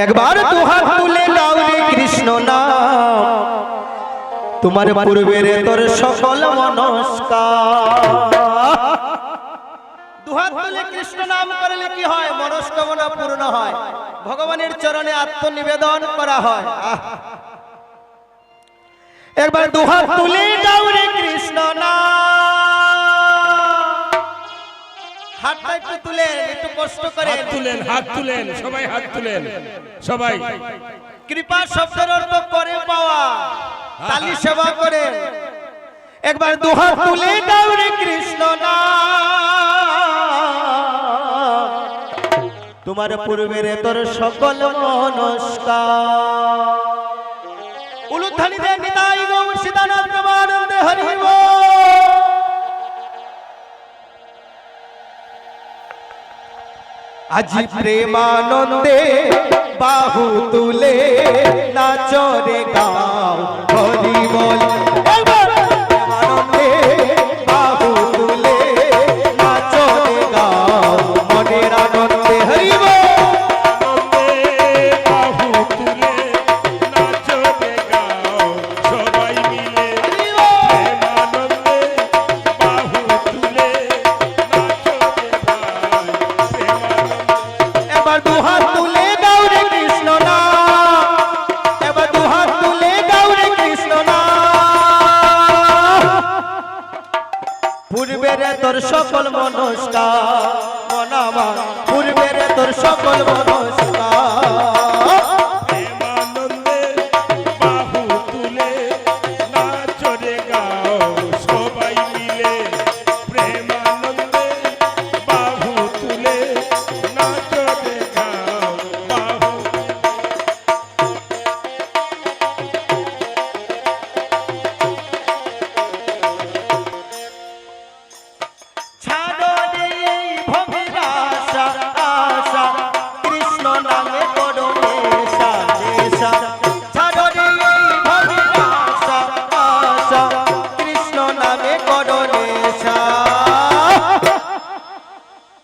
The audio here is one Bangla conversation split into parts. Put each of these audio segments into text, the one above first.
একবার দুহাত তুলে গাও রে কৃষ্ণ নাম, তোমার পূর্বের তোর সকল মনস্কার। দুহাত তুলে কৃষ্ণ নাম করলে কি হয়? মনস্কামনা পূর্ণ হয়, ভগবানের চরণে আত্মনিবেদন করা হয়। একবার দুহাত তুলে গাও রে কৃষ্ণ নাম, হাতটা একটু তুলেন, একটু কষ্ট করে হাত তুলেন, সবাই হাত তুলেন, সবাই। কৃপা শব্দের অর্থ করে পাওয়া, তালি সেবা করে। একবার দুহাত তুলে গাও রে কৃষ্ণ নাম, তোমার পূর্বের তোর সকল মনস্কার। উলুধ্বনি দে নিতাই গৌর সীতানাথ প্রেমানন্দে হরি বল। আজি প্রেমানন্দে বাহু তুলে নাচো রে গাও হরি বল। প্রেমানন্দে বাহু তুলে নাচো রে গাও মনের আনন্দে হরি বল। পূর্বের তোর সকল মনস্কার মনামা, পূর্বের তোর সকল মনস্কার।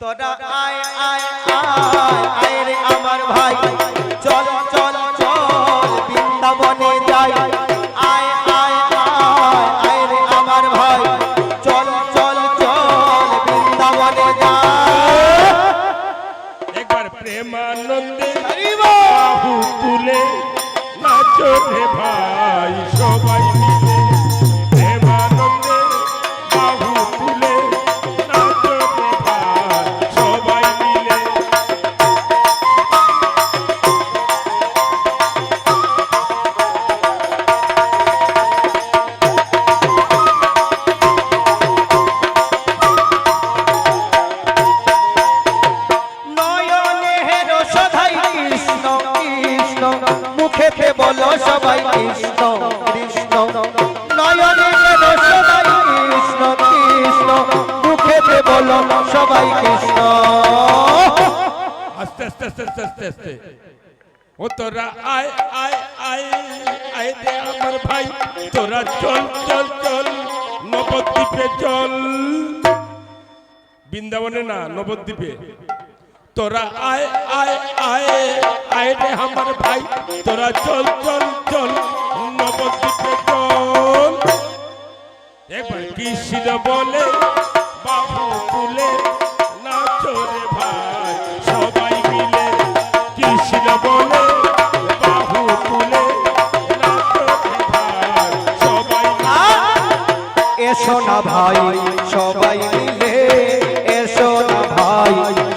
তোরা আয় আয় আয় আয় রে আমার ভাই, চল চল চল বৃন্দাবনে যাই। আয় আয় আয় আয় রে আমার ভাই, চল চল চল বৃন্দাবনে যাই। একবার প্রেমানন্দে বাহু তুলে নাচো রে ভাই সবাই মিলে। প্রেমানন্দে বাহু তুলে নাচো রে ভাই সবাই মিলে। নয়নে হেরো সদাই কৃষ্ণ কৃষ্ণ, মুখেতে বলো সবাই কৃষ্ণ কৃষ্ণ। নয়নে হেরো সদাই কৃষ্ণ কৃষ্ণ, মুখেতে বলো সবাই কৃষ্ণ। আস্তে আস্তে আস্তে আস্তে আস্তে আস্তে। ও তোরা আয় আয় আয় আয় রে আমার ভাই, তোরা চল চল চল নবদ্বীপে চল। বৃন্দাবনে না, নবদ্বীপে। তোরা আয় আয় আয় আয় রে আমার ভাই, তোরা চল চল চল নবদ্বীপে চল। একবার কৃষ্ণ বলে বাহু তুলে নাচো রে ভাই সবাই মিলে। কৃষ্ণ বলে বাহু তুলে নাচো রে ভাই সবাই মিলে। এসো না ভাই সবাই মিলে, এসো না ভাই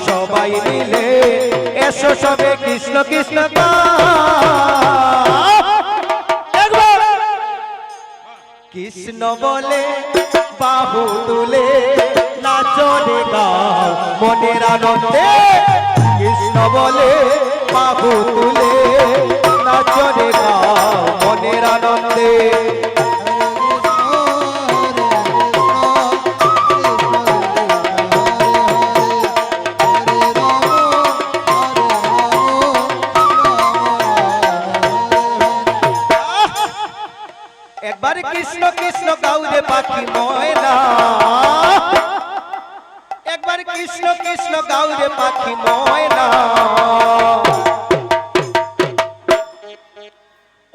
সবাই মিলে, এসো সবে কৃষ্ণ কৃষ্ণ একবার কৃষ্ণ বলে বাহু তুলে নাচো রে গাও মনের আনন্দে। কৃষ্ণ বলে বাহু তুলে নাচো রে গাও মনের আনন্দে। একবার কৃষ্ণ কৃষ্ণ গাও রে পাখি ময়না, একবার কৃষ্ণ কৃষ্ণ গাও রে পাখি ময়না।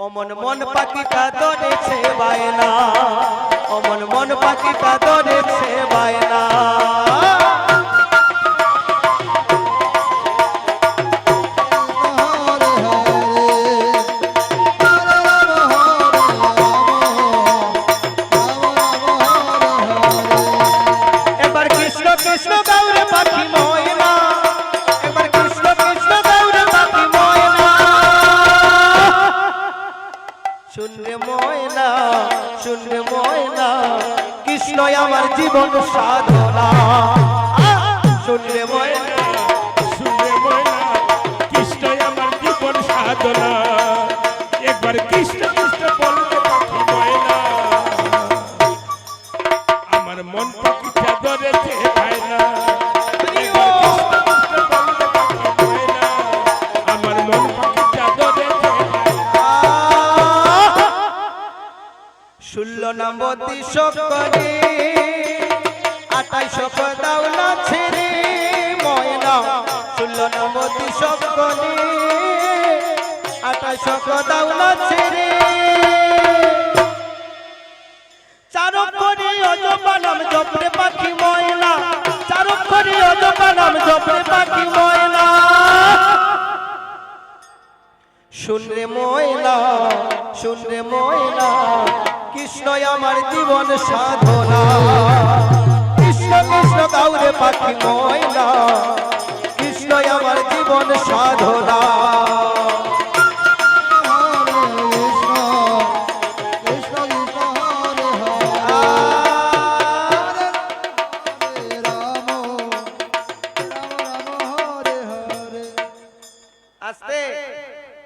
অমন মন পাখিটা ধরেছে বায়না, অমন মন পাখিটা ধরেছে বায়না। এবার কৃষ্ণ কৃষ্ণ গৌরে পাখি ময়না, এবার কৃষ্ণ কৃষ্ণ গৌরে পাখি ময়না। শুনরে ময়না, শুনরে ময়না, কৃষ্ণই আমার জীবন সাধনা। শুনরে ময়না, শুনে ময়না, কৃষ্ণই আমার জীবন সাধনা। একবার কৃষ্ণ কৃষ্ণ বলতে পাখি ময়না, আমার মন পাখিটা ধরেছে বায়না। একবার কৃষ্ণ কৃষ্ণ বলতে পাখি ময়না, আমার মন পাখিটা ধরেছে বায়না। 16 নম্বর সকলে 28 দাও না ছেড়ে ময়না। 16 নম্বর সকলে 28 দাও না ছেড়ে। চারক করে অজপা নাম জপরে পাখি ময়না, চারক করে অজপা নাম জপরে পাখি ময়না। শুনরে ময়না, শুনরে ময়না, কৃষ্ণই আমার জীবন সাধনা। কৃষ্ণ কৃষ্ণ গৌরে পাখি ময়না, কৃষ্ণই আমার জীবন সাধনা। আস্তে